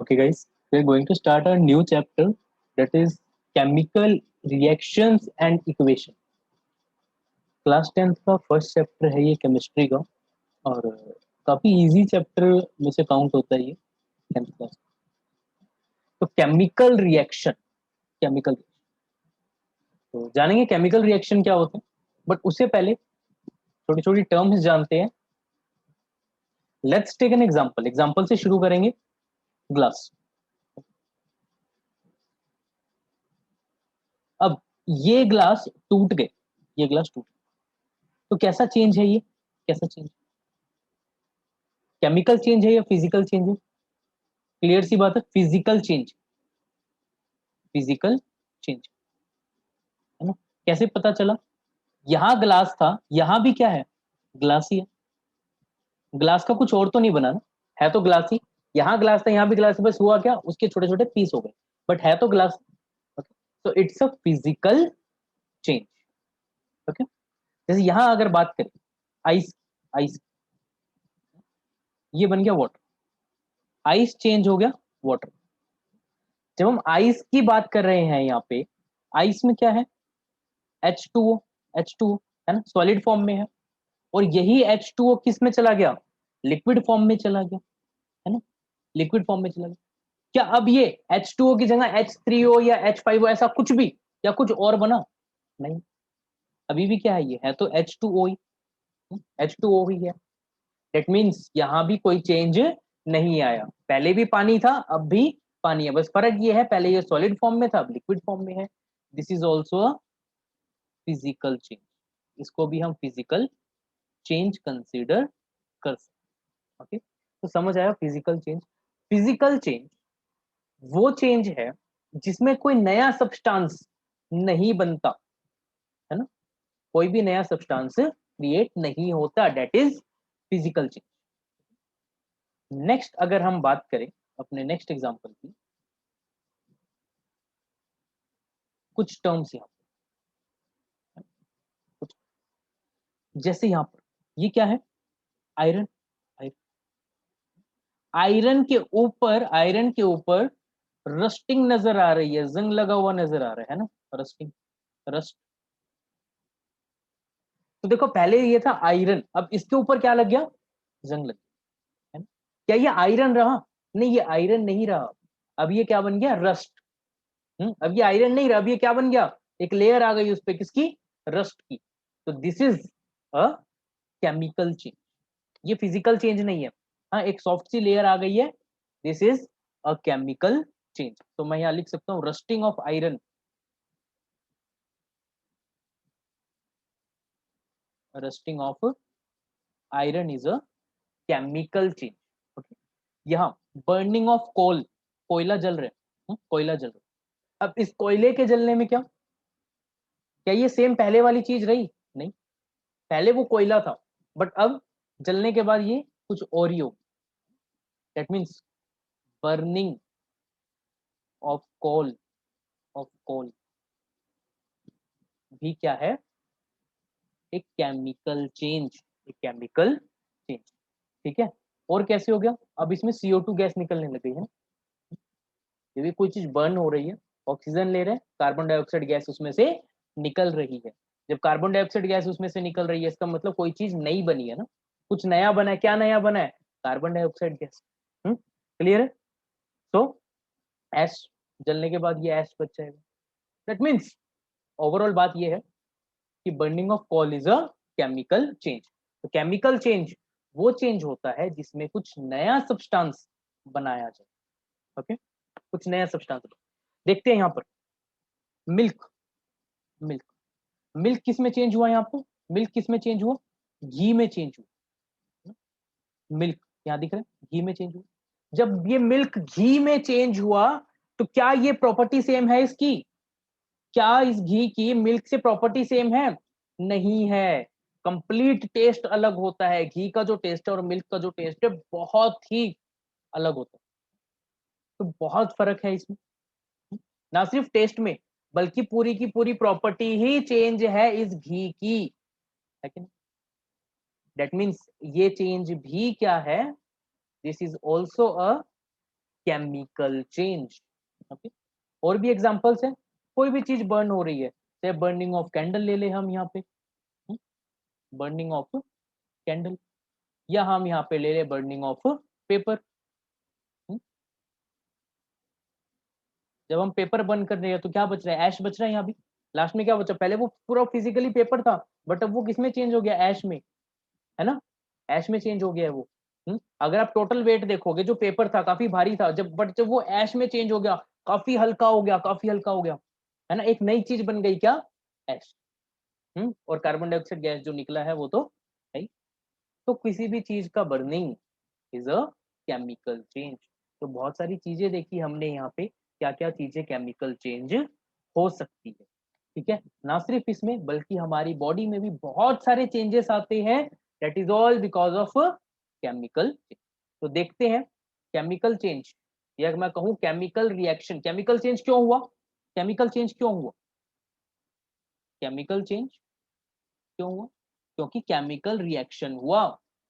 Okay, guys, we're going to start a new chapter that is chemical reactions and equation. Class 10th का first chapter है ये chemistry का और काफी easy chapter में से काउंट होता है ये 10th क्लास। तो केमिकल रिएक्शन, केमिकल तो जानेंगे केमिकल रिएक्शन क्या होता है, बट उससे पहले छोटी छोटी टर्म्स जानते हैं। Let's take an example. Example से शुरू करेंगे। ग्लास। अब ये ग्लास टूट गए, ये ग्लास टूट, तो कैसा चेंज है ये, कैसा चेंज, केमिकल चेंज है या फिजिकल चेंज है? क्लियर सी बात है, फिजिकल चेंज, फिजिकल चेंज है ना। कैसे पता चला? यहां ग्लास था, यहां भी क्या है, ग्लास ही है। ग्लास का कुछ और तो नहीं बना ना, है तो ग्लास ही। यहां ग्लास था, यहां भी ग्लास, बस हुआ क्या, उसके छोटे छोटे पीस हो गए, बट है तो ग्लास। तो it's a physical change. Okay, जैसे यहां अगर बात करें आइस, आइस ये बन गया वाटर, आइस चेंज हो गया वाटर। जब हम आइस की बात कर रहे हैं यहाँ पे, आइस में क्या है, H2O, H2O है ना, सॉलिड फॉर्म में है। और यही H2O किस में चला गया, लिक्विड फॉर्म में चला गया, है ना, लिक्विड फॉर्म में चला गया। क्या अब ये H2O की जगह H3O या H5O ऐसा कुछ भी या कुछ और बना? नहीं, अभी भी क्या है, ये है तो H2O ही, H2O ही है। दैट मीन्स यहां भी कोई चेंज नहीं आया, पहले भी पानी था अब भी पानी है, बस फर्क ये है पहले ये सॉलिड फॉर्म में था अब लिक्विड फॉर्म में है। This is also a physical change, इसको भी हम फिजिकल चेंज कंसीडर कर सकते। ओके, तो समझ आया फिजिकल चेंज। फिजिकल चेंज वो चेंज है जिसमें कोई नया सब्सटेंस नहीं बनता, है ना, कोई भी नया सब्सटेंस क्रिएट नहीं होता, that is physical change. Next अगर हम बात करें अपने नेक्स्ट एग्जांपल की, कुछ टर्म्स यहाँ पर, कुछ जैसे यहाँ पर ये क्या है, आयरन, आयरन के ऊपर, आयरन के ऊपर रस्टिंग नजर आ रही है, जंग लगा हुआ नजर आ रहा है ना, रस्टिंग, रस्ट। तो देखो पहले ये था आयरन, अब इसके ऊपर क्या लग गया, जंग लग गया, है ना। क्या ये आयरन रहा? नहीं, ये आयरन नहीं रहा, अब ये क्या बन गया, रस्ट। अब ये आयरन नहीं रहा, अब ये क्या बन गया, एक लेयर आ गई उस पर, किसकी, रस्ट की। तो this is a chemical change, ये फिजिकल चेंज नहीं है। हाँ, एक सॉफ्ट सी लेयर आ गई है, this is a chemical change. तो मैं यहाँ लिख सकता हूँ rusting of iron, rusting of iron is a chemical change. Okay, यहाँ बर्निंग ऑफ कोल, कोयला जल रहे, कोयला जल रहा। अब इस कोयले के जलने में क्या, क्या ये सेम पहले वाली चीज रही? नहीं, पहले वो कोयला था, बट अब जलने के बाद ये कुछ और ही हो। That means burning of coal, of coal भी क्या है, एक केमिकल चेंज, एक केमिकल चेंज। ठीक है, और कैसे हो गया, अब इसमें CO2 गैस निकलने लग गई है। ये भी कोई चीज बर्न हो रही है, ऑक्सीजन ले रहे हैं, कार्बन डाइऑक्साइड गैस उसमें से निकल रही है। जब कार्बन डाइऑक्साइड गैस उसमें से निकल रही है, इसका मतलब कोई चीज नई बनी है ना, कुछ नया बना है। क्या नया बना है, कार्बन डाइऑक्साइड गैस। क्लियर है? तो एस जलने के बाद ये एस बच जाएगा। दैट मीन्स ओवरऑल बात ये है कि burning of coal is a chemical change. तो केमिकल चेंज वो चेंज होता है जिसमें कुछ नया सब्सटेंस बनाया जाए। ओके, कुछ नया सब्सटेंस। देखते हैं यहाँ पर मिल्क, मिल्क, मिल्क किस में चेंज हुआ, यहाँ पर मिल्क किस में चेंज हुआ, घी में चेंज हुआ। मिल्क यहाँ दिख रहा है, घी में चेंज हुआ। जब ये मिल्क घी में चेंज हुआ, तो क्या ये प्रॉपर्टी सेम है इसकी, क्या इस घी की मिल्क से प्रॉपर्टी सेम है? नहीं है, कंप्लीट टेस्ट अलग होता है। घी का जो टेस्ट है और मिल्क का जो टेस्ट है बहुत ही अलग होता है। तो बहुत फर्क है इसमें, ना सिर्फ टेस्ट में बल्कि पूरी की पूरी प्रॉपर्टी ही चेंज है इस घी की, है कि नहीं? दैट मीन्स ये चेंज भी क्या है, this is also a chemical change. Okay, और भी एग्जांपल्स हैं, कोई भी चीज बर्न हो रही है, जैसे बर्निंग ऑफ कैंडल ले ले हम यहाँ पे, बर्निंग ऑफ कैंडल, या हम यहाँ पे ले ले बर्निंग ऑफ पेपर। जब हम पेपर बर्न कर रहे हैं तो क्या बच रहा है, ऐश बच रहा है यहाँ भी। लास्ट में क्या बचा, पहले वो पूरा फिजिकली पेपर था, बट अब वो किसमें चेंज हो गया, ऐश में, है ना, ऐश में चेंज हो गया है वो। अगर आप टोटल वेट देखोगे, जो पेपर था काफी भारी था, जब वो ऐश में चेंज हो गया, काफी हल्का हो गया, काफी हल्का हो गया, है ना, एक नई चीज बन गई, क्या, ऐश। और कार्बन डाइऑक्साइड गैस जो निकला है वो तो है ही। तो किसी भी चीज का burning is a chemical change. तो बहुत सारी चीजें देखी हमने यहाँ पे, क्या क्या चीजें केमिकल चेंज हो सकती है, ठीक है। ना सिर्फ इसमें, बल्कि हमारी बॉडी में भी बहुत सारे चेंजेस आते हैं, that is all because of chemical change. तो देखते हैं केमिकल चेंज, या मैं कहूँ केमिकल रिएक्शन, केमिकल चेंज क्यों हुआ, केमिकल चेंज क्यों हुआ, केमिकल चेंज क्यों हुआ, क्योंकि केमिकल रिएक्शन हुआ।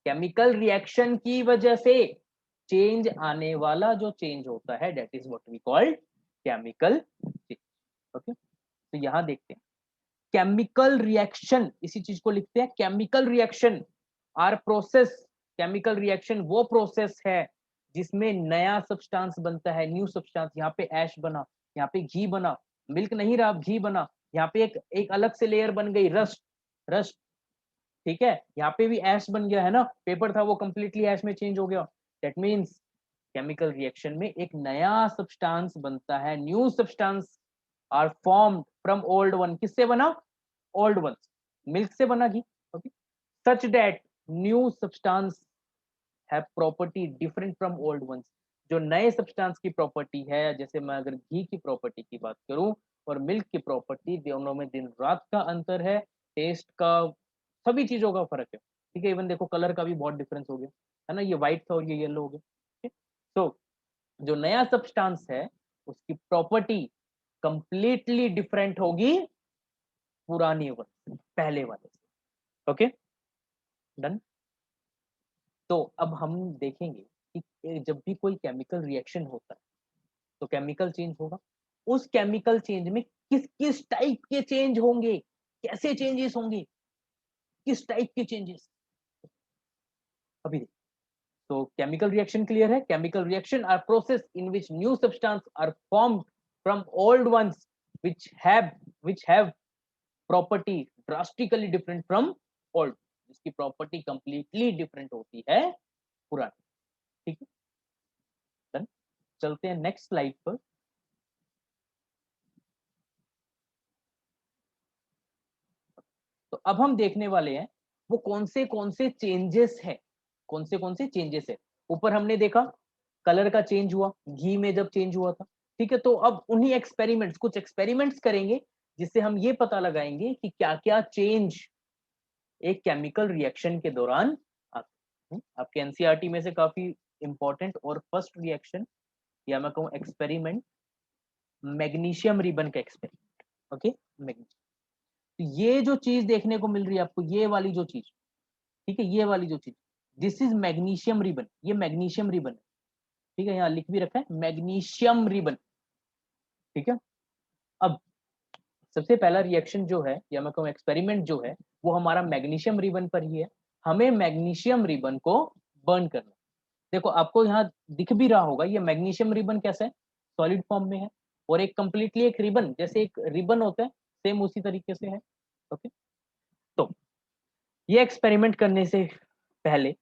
केमिकल रिएक्शन की वजह से चेंज आने वाला जो चेंज होता है, that is what we called chemical change. Okay, तो यहां देखते हैं केमिकल रिएक्शन, इसी चीज को लिखते हैं chemical reaction or process. Chemical reaction वो प्रोसेस है जिसमें नया सब्सटेंस बनता है, न्यू सब्सटेंस। यहाँ पे ऐश बना, यहाँ पे घी बना, मिल्क नहीं रहा, घी बना, यहाँ पे एक अलग से लेयर बन गई, रस्ट, रस्ट, ठीक है। यहाँ पे भी ऐश बन गया, है ना, पेपर था वो कंप्लीटली ऐश में चेंज हो गया। दैट मीन्स केमिकल रिएक्शन में एक नया सब्सटेंस बनता है, new substance are formed from old one. किससे बना, ओल्ड वन, मिल्क से बना घी। Okay, such that new substance have property different from old ones. जो नए सब्सटेंस की प्रॉपर्टी है, जैसे मैं अगर घी की प्रॉपर्टी की बात करूं और मिल्क की प्रॉपर्टी, दोनों में दिन रात का अंतर है, टेस्ट का, सभी चीजों का फर्क है, ठीक है। इवन देखो कलर का भी बहुत डिफरेंस हो गया, है ना, ये व्हाइट था और ये येलो हो गया। तो जो नया सब्सटेंस है उसकी प्रॉपर्टी कंप्लीटली डिफरेंट होगी पुरानी वन, पहले वाले से। Okay, done. तो अब हम देखेंगे कि जब भी कोई केमिकल रिएक्शन होता है तो केमिकल चेंज होगा। उस केमिकल चेंज में किस किस टाइप के चेंज होंगे, कैसे चेंजेस होंगे, किस टाइप के चेंजेस, अभी तो केमिकल रिएक्शन क्लियर है। Chemical reaction or process in which new substance are formed from old ones which have which have property drastically different from old, जिसकी प्रॉपर्टी कंप्लीटली डिफरेंट होती है पुरानी, ठीक है। डन, चलते हैं नेक्स्ट स्लाइड पर। तो अब हम देखने वाले हैं वो कौन से चेंजेस है, कौन से चेंजेस है। ऊपर हमने देखा कलर का चेंज हुआ, घी में जब चेंज हुआ था, ठीक है। तो अब उन्हीं एक्सपेरिमेंट्स, कुछ एक्सपेरिमेंट्स करेंगे जिससे हम ये पता लगाएंगे कि क्या क्या चेंज एक केमिकल रिएक्शन के दौरान आते हैं। आपके एनसीईआरटी में से काफी इंपॉर्टेंट और फर्स्ट रिएक्शन, या मैं कहूँ एक्सपेरिमेंट, मैग्नीशियम रिबन का एक्सपेरिमेंट। ओके, तो ये जो चीज देखने को मिल रही है आपको, ये वाली जो चीज, ठीक है, ये वाली जो चीज, दिस इज मैग्नीशियम रिबन, ये मैग्नीशियम रिबन है, ठीक है, यहाँ लिख भी रखा है मैग्नीशियम रिबन, ठीक है। अब सबसे पहला रिएक्शन जो है, या मैं कहूँ एक्सपेरिमेंट जो है, वो हमारा मैग्नीशियम रिबन पर ही है। हमें मैग्नीशियम रिबन को बर्न करना। देखो आपको यहाँ दिख भी रहा होगा, ये मैग्नीशियम रिबन कैसा है, सॉलिड फॉर्म में है, और एक कंप्लीटली एक रिबन, जैसे एक रिबन होता है सेम उसी तरीके से है। ओके, तो ये एक्सपेरिमेंट करने से पहले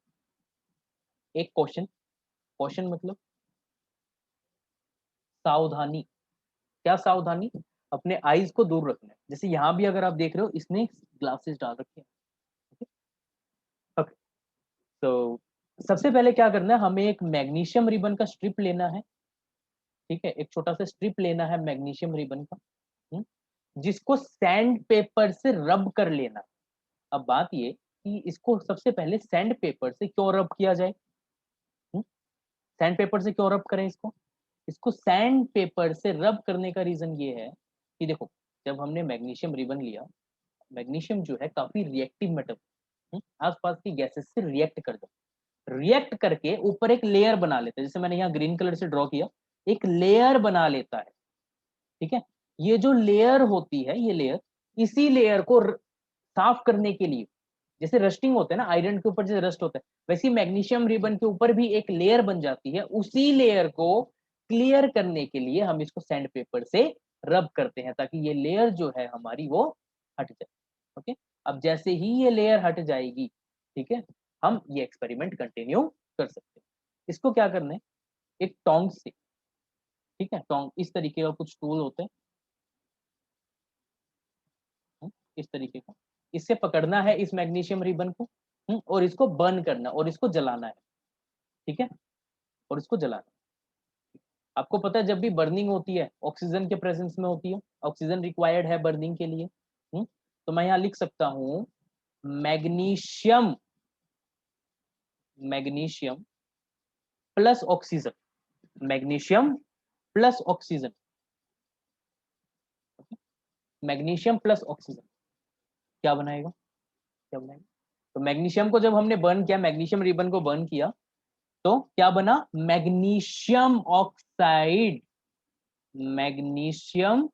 एक क्वेश्चन, क्वेश्चन मतलब सावधानी, क्या सावधानी, अपने आईज को दूर रखना है। जैसे यहाँ भी अगर आप देख रहे हो इसने ग्लासेस डाल रखे हैं। ओके, तो सबसे पहले क्या करना है, हमें एक मैग्नीशियम रिबन का स्ट्रिप लेना है, ठीक है, एक छोटा सा स्ट्रिप लेना है मैग्नीशियम रिबन का, जिसको सैंड पेपर से रब कर लेना। अब बात ये कि इसको सबसे पहले सैंड पेपर से क्यों रब किया जाए, सैंड पेपर से क्यों रब करें इसको, इसको सैंड पेपर से रब करने का रीजन ये है कि देखो, जब हमने मैग्नीशियम रिबन लिया, मैग्नीशियम जो है काफी रिएक्टिव मेटल, आसपास की गैसेस से रिएक्ट कर दो। रिएक्ट करके ऊपर एक लेयर बना लेता है, जैसे मैंने यहाँ ग्रीन कलर से ड्रॉ किया, एक लेयर बना लेता है। ठीक है, ये जो लेयर होती है, ये लेयर, इसी लेयर को साफ करने के लिए, जैसे रस्टिंग होता है ना, आयरन के ऊपर जैसे रस्ट होता है, वैसे मैग्नीशियम रिबन के ऊपर भी एक लेयर बन जाती है। उसी लेयर को क्लियर करने के लिए हम इसको सैंड पेपर से रब करते हैं, ताकि ये लेयर जो है हमारी वो हट जाए। ओके, अब जैसे ही ये लेयर हट जाएगी, ठीक है, हम ये एक्सपेरिमेंट कंटिन्यू कर सकते हैं। इसको क्या करना है, एक टोंग से, ठीक है, टोंग इस तरीके का कुछ टूल होता है, इस तरीके का, इससे पकड़ना है इस मैग्नीशियम रिबन को, और इसको बर्न करना और इसको जलाना है। ठीक है, और इसको जलाना है। आपको पता है जब भी बर्निंग होती है ऑक्सीजन के प्रेजेंस में होती है, ऑक्सीजन रिक्वायर्ड है बर्निंग के लिए। तो मैं यहाँ लिख सकता हूँ magnesium, magnesium plus oxygen, magnesium plus oxygen, magnesium plus oxygen क्या बनाएगा, क्या बनाएगा? तो मैग्नीशियम को जब हमने बर्न किया, मैग्नीशियम रिबन को बर्न किया, तो क्या बना, मैग्नीशियम ऑक्साइड, मैग्नीशियम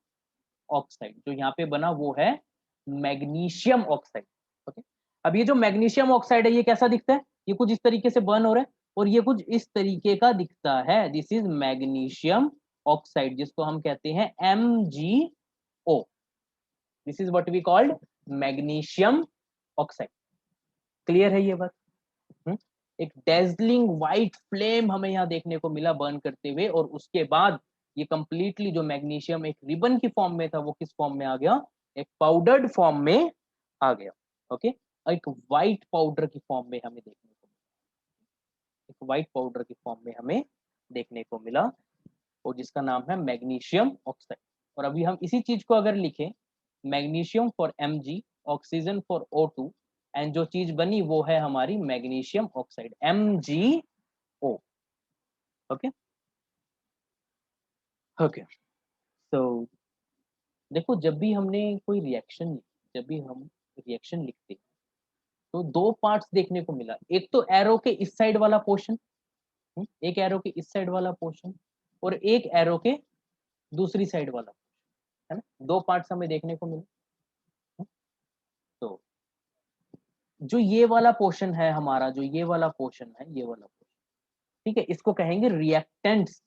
ऑक्साइड जो यहाँ पे बना वो है मैग्नीशियम ऑक्साइड। ओके, अब ये जो मैग्नीशियम ऑक्साइड है ये कैसा दिखता है, ये कुछ इस तरीके से बर्न हो रहा है, और ये कुछ इस तरीके का दिखता है, दिस इज मैग्नीशियम ऑक्साइड, जिसको हम कहते हैं MgO, this is what we called magnesium oxide. Clear है ये बात? एक डेजलिंग व्हाइट फ्लेम हमें यहाँ देखने को मिला बर्न करते हुए, और उसके बाद ये कंप्लीटली जो मैग्नीशियम एक रिबन की फॉर्म में था वो किस फॉर्म में आ गया, एक पाउडर्ड फॉर्म में आ गया। ओके, एक व्हाइट पाउडर की फॉर्म में हमें देखने को मिला, एक व्हाइट पाउडर की फॉर्म में हमें देखने को मिला, और जिसका नाम है मैग्नीशियम ऑक्साइड। और अभी हम इसी चीज को अगर लिखें, magnesium for Mg, oxygen for O2, and जो चीज बनी वो है हमारी magnesium oxide MgO। Okay okay, तो देखो जब भी हमने कोई रिएक्शन, जब भी हम रिएक्शन लिखते हैं तो दो पार्ट्स देखने को मिला, एक तो एरो के इस साइड वाला पोर्शन, एक एरो के इस साइड वाला पोर्शन, और एक एरो के दूसरी साइड वाला, है ना, दो पार्ट्स हमें देखने को मिले। तो जो ये वाला पोर्शन है हमारा, जो ये वाला पोर्शन है, ये वाला पोर्शन, ठीक है, इसको कहेंगे रिएक्टेंट्स,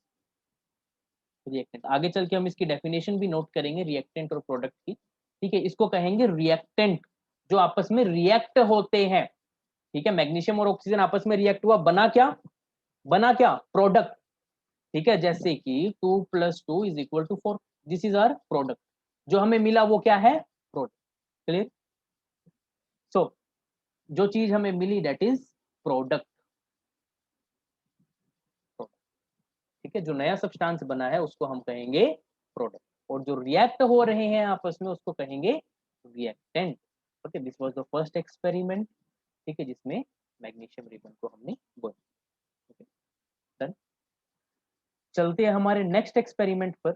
रिएक्टेंट। आगे चल के हम इसकी डेफिनेशन भी नोट करेंगे रिएक्टेंट और प्रोडक्ट की। ठीक है, इसको कहेंगे रिएक्टेंट, जो आपस में रिएक्ट होते हैं। ठीक है, मैग्नीशियम और ऑक्सीजन आपस में रिएक्ट हुआ, बना क्या, बना क्या, प्रोडक्ट। ठीक है, जैसे कि 2 + 2 = 4, दिस इज आवर प्रोडक्ट। जो हमें मिला वो क्या है, प्रोडक्ट। क्लियर? सो जो चीज हमें मिली दैट इज प्रोडक्ट। ठीक है, जो नया सब्सटेंस बना है उसको हम कहेंगे प्रोडक्ट, और जो रिएक्ट हो रहे हैं आपस में उसको कहेंगे reactant. Okay, this was the first experiment, ठीक है, जिसमें मैग्नीशियम रिबन को हमने बोला। Okay, done. चलते हैं हमारे नेक्स्ट एक्सपेरिमेंट पर।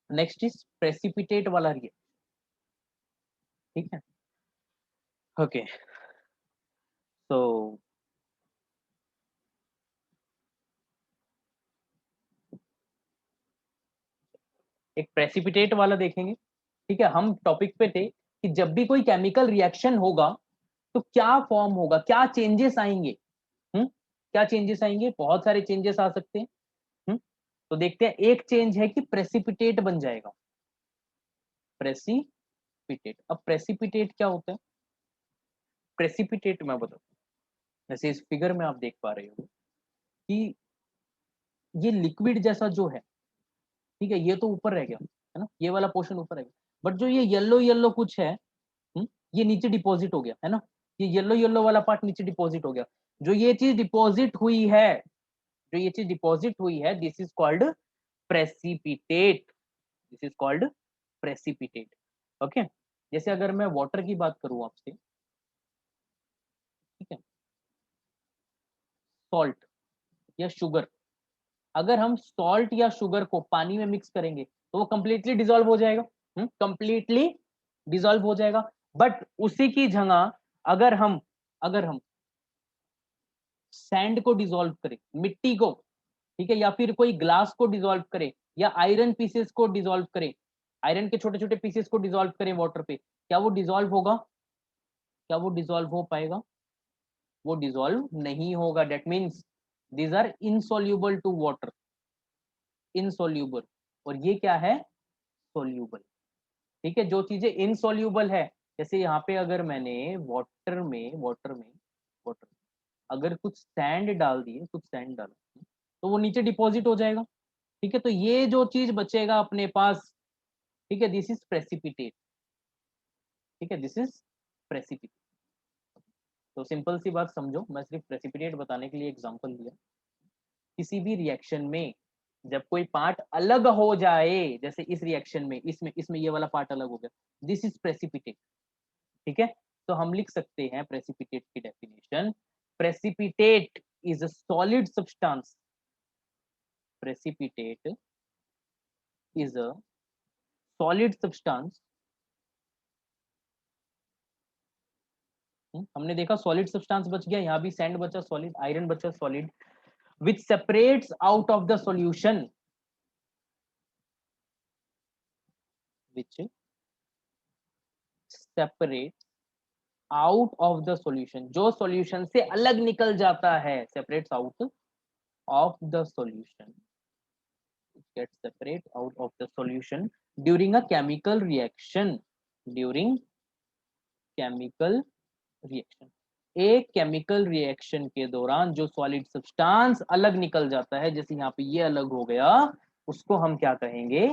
नेक्स्ट इज प्रेसिपिटेट वाला रिएक्शन। ठीक है, ओके, तो एक प्रेसिपिटेट वाला देखेंगे। ठीक है, हम टॉपिक पे थे कि जब भी कोई केमिकल रिएक्शन होगा तो क्या फॉर्म होगा, क्या चेंजेस आएंगे। क्या चेंजेस आएंगे, बहुत सारे चेंजेस आ सकते हैं। तो देखते हैं, एक चेंज है कि प्रेसिपिटेट बन जाएगा, प्रेसिपिटेट। अब प्रेसिपिटेट क्या होता है, प्रेसिपिटेट मैं बताऊं, जैसे इस फिगर में आप देख पा रहे हो कि ये लिक्विड जैसा जो है, ठीक है, ये तो ऊपर रह गया, है ना, ये वाला पोर्शन ऊपर रह गया, बट जो ये येलो येलो कुछ है, ये नीचे डिपॉजिट हो गया, है ना, ये येलो येलो वाला पार्ट नीचे डिपॉजिट हो गया। जो ये चीज डिपॉजिट हुई है, जो ये चीज डिपॉजिट हुई है, this is called precipitate, this is called precipitate. Okay, जैसे अगर मैं वाटर की बात करूं आपसे, ठीक है, सॉल्ट या शुगर, अगर हम सॉल्ट या शुगर को पानी में मिक्स करेंगे तो वो कंप्लीटली डिसॉल्व हो जाएगा, कंप्लीटली डिसॉल्व हो जाएगा। बट उसी की जगह अगर हम सैंड को डिसॉल्व करें, मिट्टी को, ठीक है, या फिर कोई ग्लास को डिसॉल्व करे, या आयरन पीसेस को डिसॉल्व करे, आयरन के छोटे छोटे पीसेस को डिसॉल्व करें वाटर पे, क्या वो डिसॉल्व होगा? क्या वो डिसॉल्व हो पाएगा? वो डिसॉल्व नहीं होगा। That means these are insoluble to water, insoluble. और ये क्या है? सोल्यूबल। ठीक है, जो चीजें इनसॉल्यूबल है, जैसे यहाँ पे अगर मैंने वाटर अगर कुछ सैंड डाल दिए, कुछ सैंड डाला, तो वो नीचे डिपॉजिट हो जाएगा। ठीक है, तो ये जो चीज बचेगा अपने पास, ठीक है, दिस इज प्रेसिपिटेट। ठीक है, दिस इज प्रेसिपिटेट। तो सिंपल सी बात समझो, मैं सिर्फ प्रेसिपिटेट बताने के लिए एग्जांपल दिया। किसी भी रिएक्शन में जब कोई पार्ट अलग हो जाए, जैसे इस रिएक्शन में इसमें इसमें ये वाला पार्ट अलग हो गया, दिस इज प्रेसिपिटेट। ठीक है, तो हम लिख सकते हैं प्रेसिपिटेट की definition, precipitate is a solid substance, precipitate is a solid substance. हमने देखा सॉलिड सब्सटेंस बच गया, यहाँ भी सैंड बचा सॉलिड, आयरन बचा solid, which separates out of the solution, which separates out of the solution, जो सॉल्यूशन से अलग निकल जाता है, separates out of the solution, gets separate out of the solution during a chemical reaction, during chemical reaction। एक chemical reaction के दौरान जो सॉलिड सब्सटेंस अलग निकल जाता है, जैसे यहाँ पे ये अलग हो गया, उसको हम क्या कहेंगे?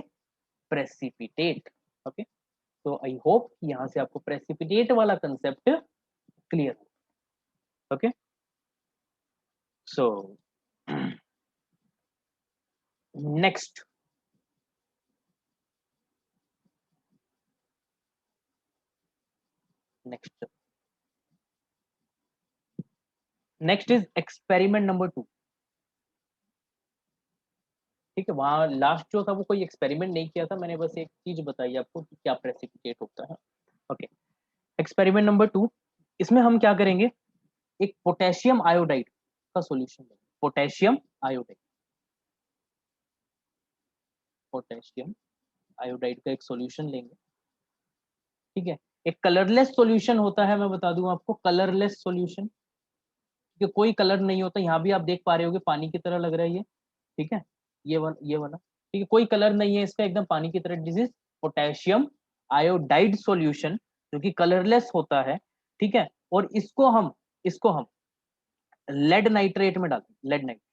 प्रेसिपिटेट। ओके, तो आई होप यहाँ से आपको प्रेसिपिटेट वाला concept clear. Okay, so next next next is experiment number 2। ठीक है, वहां लास्ट जो था वो कोई एक्सपेरिमेंट नहीं किया था, मैंने बस एक चीज बताई आपको कि क्या प्रेसिपिटेट होता है। ओके, एक्सपेरिमेंट नंबर 2, इसमें हम क्या करेंगे? एक पोटेशियम आयोडाइड का सॉल्यूशन लेंगे, पोटेशियम आयोडाइड, पोटेशियम आयोडाइड का एक सॉल्यूशन लेंगे। ठीक है, एक कलरलेस सॉल्यूशन होता है, मैं बता दूं आपको, कलरलेस सॉल्यूशन, कि कोई कलर नहीं होता। यहाँ भी आप देख पा रहे होगे पानी की तरह लग रहा है ये। ठीक है, ये वाला ठीक है, कोई कलर नहीं है इसका, एकदम पानी की तरह। This is potassium iodide solution, जो कि कलरलेस होता है। ठीक है, और इसको हम लेड नाइट्रेट में डालते हैं, लेड नाइट्रेट।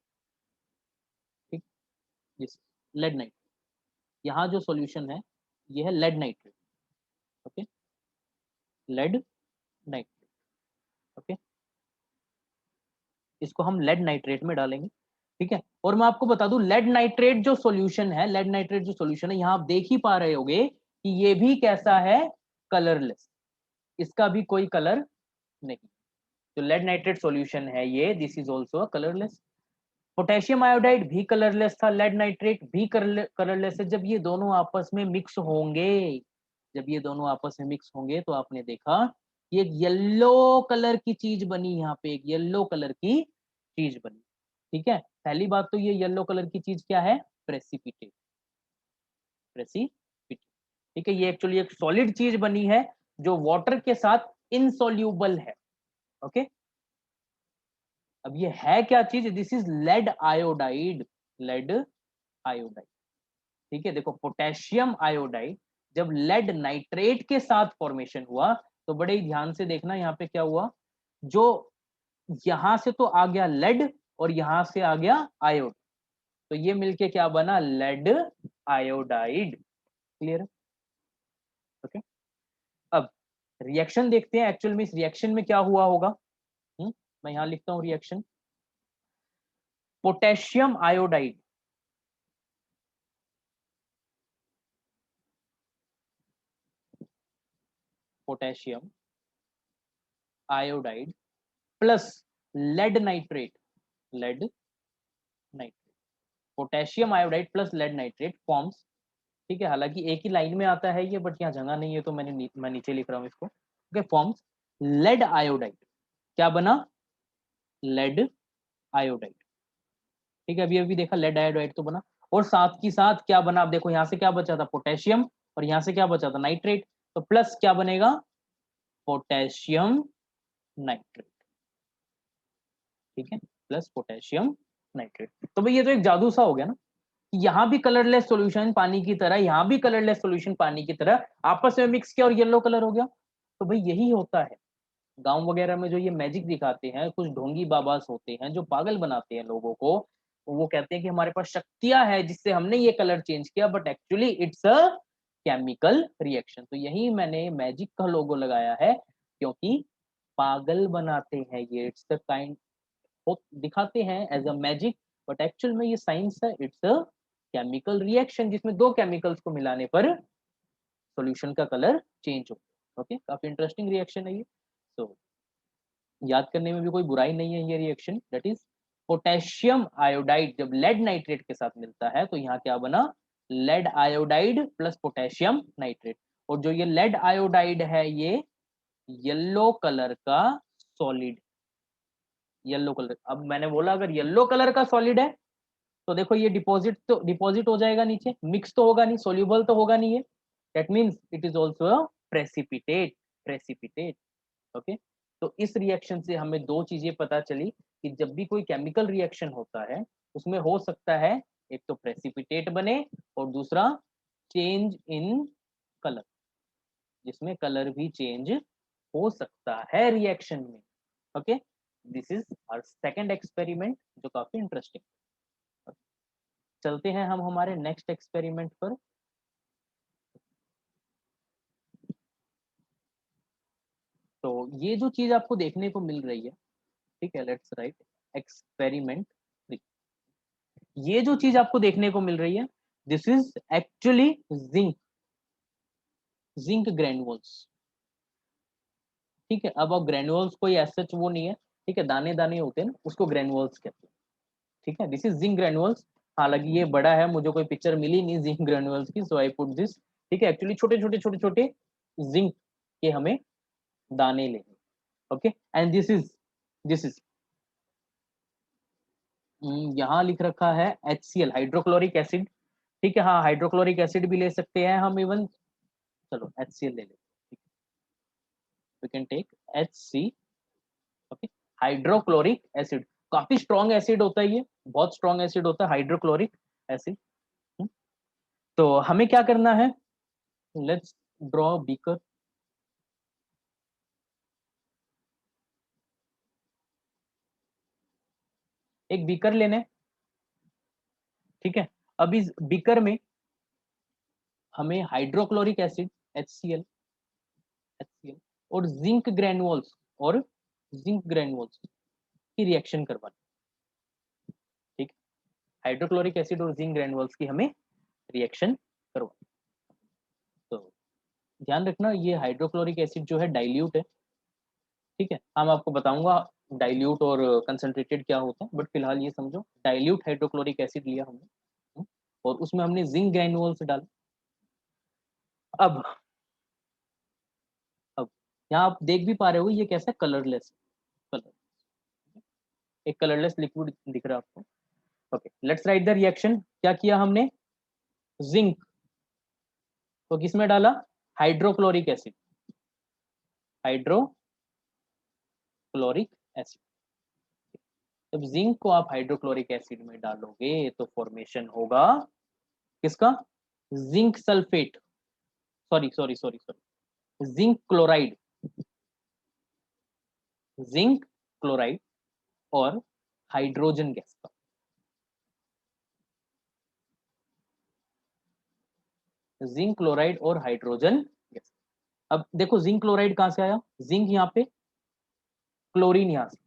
ठीक, यस, लेड नाइट्रेट। यहाँ जो सॉल्यूशन है ये है lead nitrate. Okay, lead nitrate. Okay, इसको हम लेड नाइट्रेट में डालेंगे। ठीक है, और मैं आपको बता दूं, लेड नाइट्रेट जो सॉल्यूशन है, लेड नाइट्रेट जो सॉल्यूशन है, यहाँ आप देख ही पा रहे होगे कि ये भी कैसा है? कलरलेस। इसका भी कोई कलर नहीं। जो लेड नाइट्रेट सॉल्यूशन है ये, this is also colourless. Potassium iodide भी कलरलेस था, लेड नाइट्रेट भी कलरलेस है। जब ये दोनों आपस में मिक्स होंगे, जब ये दोनों आपस में मिक्स होंगे, तो आपने देखा ये एक येलो कलर की चीज बनी, यहाँ पे एक येलो कलर की चीज बनी। ठीक है, पहली बात तो ये येलो कलर की चीज क्या है? Precipitate, precipitate. ठीक है, ये एक्चुअली एक सॉलिड चीज बनी है जो वाटर के साथ इनसॉल्यूबल है। ओके, अब ये है क्या चीज? This is lead iodide, lead iodide. ठीक है, देखो पोटेशियम आयोडाइड जब लेड नाइट्रेट के साथ फॉर्मेशन हुआ, तो बड़े ही ध्यान से देखना यहाँ पे क्या हुआ। जो यहां से तो आ गया लेड, और यहां से आ गया आयोड, तो ये मिलके क्या बना? Lead iodide. क्लियर? ओके, अब रिएक्शन देखते हैं, एक्चुअल में इस रिएक्शन में क्या हुआ होगा। मैं यहां लिखता हूं reaction, potassium iodide, potassium iodide plus lead nitrate, lead nitrate, potassium iodide plus lead nitrate forms, ठीक है, हालांकि एक ही लाइन में आता है ये, बट यहाँ जगह नहीं है तो मैं नीचे लिख रहा हूँ इसको। Okay, forms lead iodide. क्या बना? Lead iodide. ठीक है, अभी अभी देखा लेड आयोडाइड तो बना, और साथ की साथ क्या बना? अब देखो यहाँ से क्या बचा था? पोटेशियम, और यहाँ से क्या बचा था? नाइट्रेट। तो प्लस क्या बनेगा? Potassium nitrate. ठीक है, प्लस पोटेशियम नाइट्रेट। तो भाई ये तो एक जादू सा हो गया ना, यहाँ भी कलरलेस सॉल्यूशन पानी की तरह, यहाँ भी कलरलेस सॉल्यूशन पानी की तरह आपस में मिक्स किया और येलो कलर हो गया। तो भाई यही होता है गांव वगैरह में, जो ये मैजिक दिखाते हैं कुछ ढोंगी बाबास होते हैं जो पागल बनाते हैं लोगों को। वो कहते हैं कि हमारे पास शक्तियां है जिससे हमने ये कलर चेंज किया, but actually it's a chemical reaction. तो यही मैंने मैजिक का लोगो लगाया है, क्योंकि पागल बनाते हैं ये। इट्स द काइंड, दिखाते हैं as a magic, but actual में ये साइंस है। इट्स अ केमिकल रिएक्शन जिसमें दो केमिकल्स को मिलाने पर सॉल्यूशन का कलर चेंज हो। ओके, काफी इंटरेस्टिंग रिएक्शन है ये। तो याद करने में भी कोई बुराई नहीं है ये reaction. That is potassium iodide जब लेड नाइट्रेट के साथ मिलता है तो यहाँ क्या बना? Lead iodide plus potassium nitrate. और जो ये लेड आयोडाइड है ये येलो कलर का सॉलिड, येलो कलर। अब मैंने बोला अगर येलो कलर का सॉलिड है तो देखो ये डिपॉजिट हो जाएगा नीचे, मिक्स तो होगा नहीं, सोल्यूबल तो होगा नहीं है। That means it is also a precipitate. Precipitate. Okay, तो इस रिएक्शन से हमें दो चीजें पता चली कि जब भी कोई केमिकल रिएक्शन होता है उसमें हो सकता है एक तो प्रेसिपिटेट बने, और दूसरा चेंज इन कलर, जिसमें कलर भी चेंज हो सकता है रिएक्शन में। Okay, this is our second experiment जो काफी इंटरेस्टिंग। चलते हैं हम हमारे नेक्स्ट एक्सपेरिमेंट पर। तो ये जो चीज आपको देखने को मिल रही है, ठीक है, लेट्स राइट एक्सपेरिमेंट। ये जो चीज आपको देखने को मिल रही है, this is actually zinc, zinc granules. ठीक है, अब ग्रेनुअल्स कोई ऐसा वो नहीं है, ठीक है, दाने दाने होते हैं ना, उसको ग्रेनुअल्स कहते हैं। ठीक है, दिस इज जिंक ग्रेनुअल्स। हालांकि ये बड़ा है, मुझे कोई पिक्चर मिली नहीं जिंक ग्रेनुअल्स की, सो आई पुट दिस। ठीक है, एक्चुअली छोटे छोटे छोटे छोटे जिंक के हमें दाने लेंगे। ओके, एंड दिस इज यहाँ लिख रखा है HCl, हाइड्रोक्लोरिक एसिड। ठीक है, हाँ हाइड्रोक्लोरिक एसिड भी ले सकते हैं हम इवन। चलो HCl ले लेते, we can take HC। Okay, hydrochloric acid काफी स्ट्रॉन्ग एसिड होता है, ये बहुत स्ट्रॉन्ग एसिड होता है हाइड्रोक्लोरिक एसिड। तो हमें क्या करना है? Let's draw beaker. एक बीकर लेने, ठीक है। अब इस बीकर में हमें हाइड्रोक्लोरिक एसिड HCl, HCl और जिंक ग्रेनुअल्स की रिएक्शन करवानी। ठीक, हाइड्रोक्लोरिक एसिड और जिंक ग्रेनुअल्स की हमें रिएक्शन करवानी। तो ध्यान रखना ये हाइड्रोक्लोरिक एसिड जो है डाइल्यूट है। ठीक है, हम आपको बताऊंगा डाइल्यूट और कंसंट्रेटेड क्या होता है, बट फिलहाल ये समझो डाइल्यूट हाइड्रोक्लोरिक एसिड लिया हमने। और उसमें हमने जिंक ग्रेनुअल्स डाला। अब अब यहाँ आप देख भी पा रहे हो ये कैसा कलरलेस कलर, एक कलरलेस लिक्विड दिख रहा है आपको। Okay, let's write the reaction. क्या किया हमने? जिंक को किसमें डाला? Hydrochloric acid, hydrochloric acid. जब जिंक को आप हाइड्रोक्लोरिक एसिड में डालोगे तो फॉर्मेशन होगा किसका? Zinc sulphate, sorry sorry sorry sorry, zinc chloride, zinc chloride और हाइड्रोजन गैस का। जिंक क्लोराइड और हाइड्रोजन गैस। अब देखो जिंक क्लोराइड कहां से आया? जिंक यहाँ पे, क्लोरीन यहाँ से।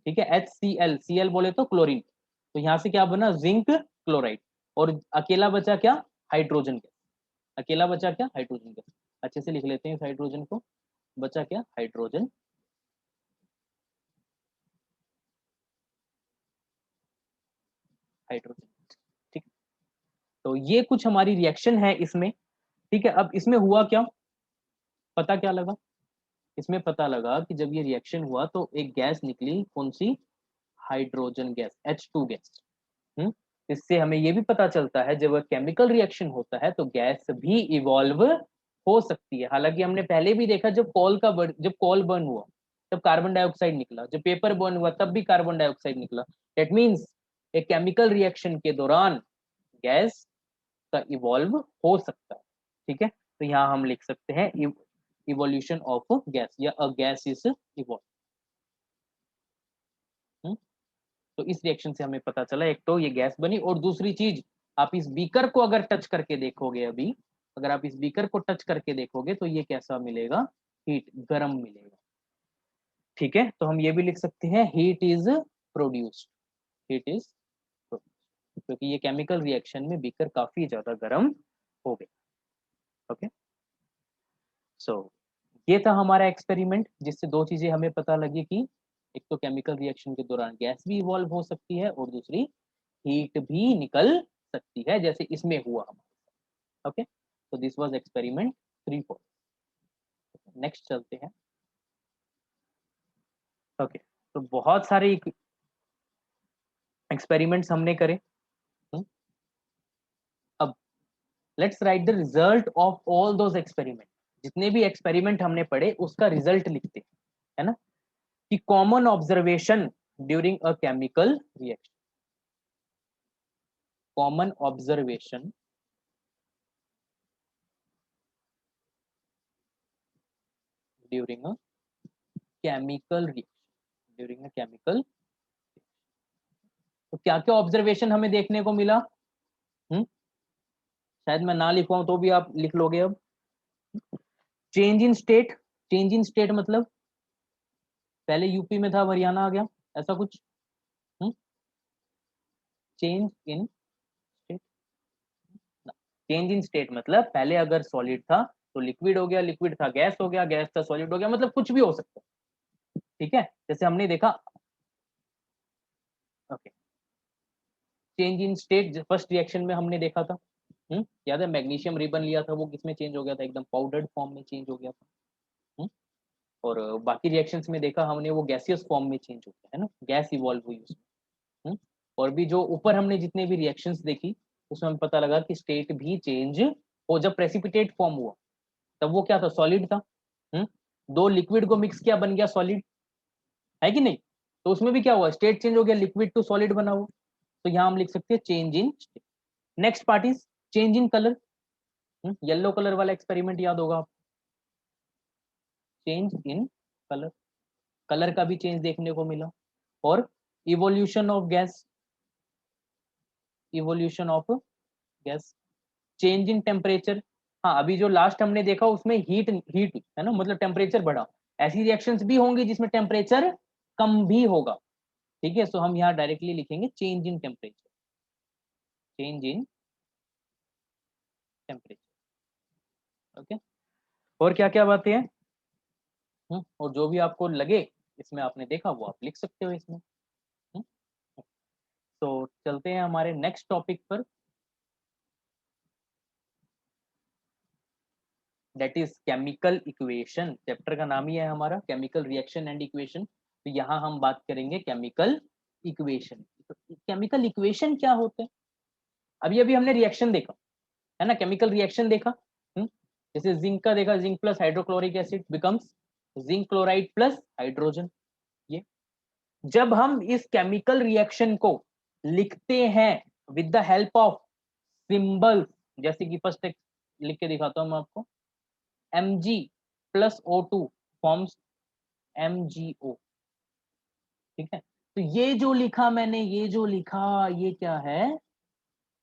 ठीक है, HCl, Cl बोले तो क्लोरीन, तो यहाँ से क्या बना? Zinc chloride. और अकेला बचा क्या? Hydrogen gas. अकेला बचा क्या? Hydrogen gas. अच्छे से लिख लेते हैं इस हाइड्रोजन को। बचा क्या? Hydrogen, hydrogen. ठीक, तो ये कुछ हमारी रिएक्शन है इसमें, ठीक है। अब इसमें हुआ क्या, पता क्या लगा, इसमें पता लगा कि जब ये रिएक्शन हुआ तो एक गैस निकली, कौन सी, हाइड्रोजन गैस, H2 गैस। इससे हमें ये भी पता चलता है जब केमिकल रिएक्शन होता है तो गैस भी इवॉल्व हो सकती है। हालांकि हमने पहले भी देखा जब कोल बर्न हुआ तब कार्बन डाइऑक्साइड निकला, जब पेपर बर्न हुआ तब भी कार्बन डाइऑक्साइड निकला। दैट मीन्स एक केमिकल रिएक्शन के दौरान गैस का इवॉल्व हो सकता है, ठीक है। तो यहाँ हम लिख सकते हैं इवोल्यूशन ऑफ गैस या अ गैस इज इवॉल्व। तो इस रिएक्शन से हमें पता चला एक तो ये गैस बनी, और दूसरी चीज आप इस बीकर को अगर टच करके देखोगे, अभी अगर आप इस बीकर को टच करके देखोगे तो ये कैसा मिलेगा, हीट, गर्म मिलेगा, ठीक है। तो हम ये भी लिख सकते हैं heat is produced, heat is, क्योंकि ये केमिकल रिएक्शन में बीकर काफी ज्यादा गर्म हो गया। ओके, सो ये था हमारा एक्सपेरिमेंट जिससे दो चीजें हमें पता लगी कि एक तो केमिकल रिएक्शन के दौरान गैस भी इवॉल्व हो सकती है और दूसरी हीट भी निकल सकती है, जैसे इसमें हुआ हमारे। ओके, तो दिस वाज एक्सपेरिमेंट 3 4। नेक्स्ट चलते हैं। ओके, तो बहुत सारे एक्सपेरिमेंट्स हमने करे। अब let's write the result of all those experiment. जितने भी एक्सपेरिमेंट हमने पढ़े उसका रिजल्ट लिखते हैं, है ना, कि common observation during a chemical reaction, common observation during a chemical reaction, during a chemical. तो क्या क्या ऑब्जर्वेशन हमें देखने को मिला, शायद मैं ना लिखवाऊं तो भी आप लिख लोगे। अब change in state, change in state मतलब पहले यूपी में था अब हरियाणा आ गया, ऐसा कुछ। Change in state, change in state मतलब पहले अगर सॉलिड था तो लिक्विड हो गया, लिक्विड था गैस हो गया, गैस था सॉलिड हो गया, मतलब कुछ भी हो सकता है, ठीक है। जैसे हमने देखा, okay, change in state first reaction में हमने देखा था, याद है, मैग्नीशियम रिबन लिया था, वो किसमें चेंज हो गया था, एकदम पाउडर्ड फॉर्म में चेंज हो गया था। और बाकी रिएक्शंस में देखा हमने वो गैसियस फॉर्म में चेंज हो गया, है ना, गैस इवॉल्व हुई उसमें। और भी जो ऊपर हमने जितने भी रिएक्शंस देखी उसमें हमें पता लगा कि स्टेट भी चेंज हो, जब प्रेसिपिटेट फॉर्म हुआ तब वो क्या था, सॉलिड था। दो लिक्विड को मिक्स किया, बन गया सॉलिड, है कि नहीं। तो उसमें भी क्या हुआ, स्टेट चेंज हो गया, लिक्विड टू सॉलिड बना हुआ। तो यहाँ हम लिख सकते हैं change in state. Next part is change in colour. Yellow colour वाला एक्सपेरिमेंट याद होगा आप, चेंज इन कलर, कलर का भी चेंज देखने को मिला। और evolution of gas, evolution of gas, change in temperature. हाँ, अभी जो लास्ट हमने देखा उसमें हीट, हीट है ना, मतलब टेम्परेचर बढ़ा। ऐसी रिएक्शंस भी होंगी जिसमें टेम्परेचर कम भी होगा, ठीक है। सो हम यहाँ डायरेक्टली लिखेंगे change in temperature, change in temperature. Okay, और क्या क्या बातें हैं, और जो भी आपको लगे इसमें आपने देखा वो आप लिख सकते हो इसमें। तो चलते हैं हमारे नेक्स्ट टॉपिक पर, that is chemical equation. Chapter का नाम ही है हमारा केमिकल रिएक्शन एंड इक्वेशन। तो यहाँ हम बात करेंगे केमिकल इक्वेशन। तो केमिकल इक्वेशन क्या होते हैं, अभी अभी हमने रिएक्शन देखा, है ना, केमिकल रिएक्शन देखा। जैसे जिंक का देखा, zinc plus hydrochloric acid becomes zinc chloride plus hydrogen. ये जब हम इस केमिकल रिएक्शन को लिखते हैं with the help of symbols, जैसे कि फर्स्ट लिख के दिखाता हूं मैं आपको, Mg plus O2 forms MgO, ठीक है। तो ये जो लिखा मैंने, ये जो लिखा, ये क्या है,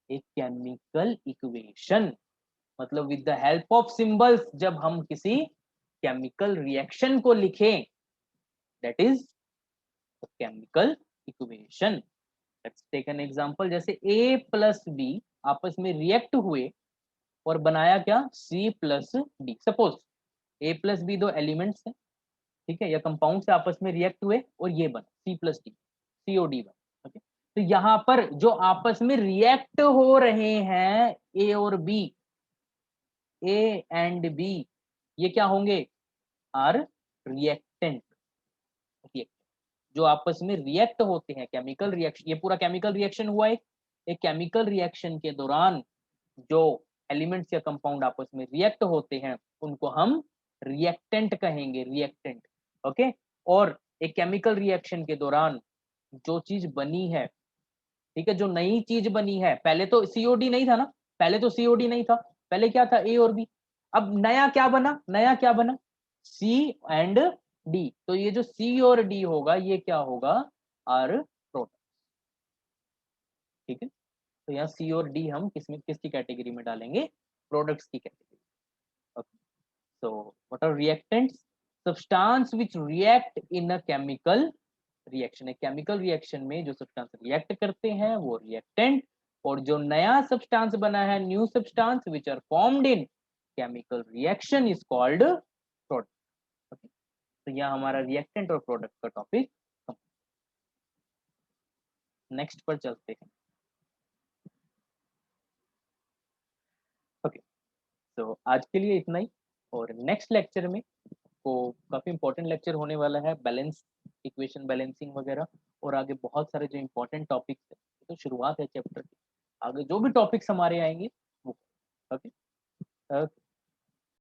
एक केमिकल इक्वेशन। मतलब with the help of symbols जब हम किसी केमिकल रिएक्शन को लिखें, that is chemical equation. Let's take an example, जैसे A प्लस B आपस में रिएक्ट हुए और बनाया क्या, C plus D। Suppose A plus B दो एलिमेंट्स हैं, ठीक है, या कंपाउंड से आपस में रिएक्ट हुए और ये बना C प्लस D, COD बना। ओके, तो यहाँ पर जो आपस में रिएक्ट हो रहे हैं ए और बी, ए एंड बी, ये क्या होंगे, आर रिएक्टेंट। जो आपस में रिएक्ट होते हैं, केमिकल रिएक्शन, ये पूरा केमिकल रिएक्शन हुआ एक केमिकल रिएक्शन के दौरान जो एलिमेंट्स या कंपाउंड आपस में रिएक्ट होते हैं उनको हम रिएक्टेंट कहेंगे, रिएक्टेंट। ओके। और एक केमिकल रिएक्शन के दौरान जो चीज बनी है, ठीक है, जो नई चीज बनी है, पहले तो सीओडी नहीं था ना, पहले तो सीओडी नहीं था, पहले क्या था, ए और बी। अब नया क्या बना, नया क्या बना, सी एंड डी। तो ये जो सी और डी होगा ये क्या होगा, आर प्रोडक्ट। ठीक है, तो यहाँ सी और डी हम किसमें, किसकी कैटेगरी में डालेंगे, प्रोडक्ट्स की category. Okay, so what are reactants? Substance which react in a chemical reaction। एक केमिकल रिएक्शन में जो सब्सटेंस रिएक्ट करते हैं वो रिएक्टेंट, और जो नया सब्सटेंस बना है, new substance which are formed in chemical reaction is called product. Okay, तो यहाँ हमारा रिएक्टेंट और प्रोडक्ट का टॉपिक। नेक्स्ट पर चलते हैं। ओके, तो आज के लिए इतना ही, और नेक्स्ट लेक्चर में को काफी इंपॉर्टेंट लेक्चर होने वाला है, बैलेंस इक्वेशन, बैलेंसिंग वगैरह, और आगे बहुत सारे जो इंपॉर्टेंट टॉपिक्स है, तो शुरुआत है चैप्टर की, आगे जो भी टॉपिक्स हमारे आएंगे वो। ओके।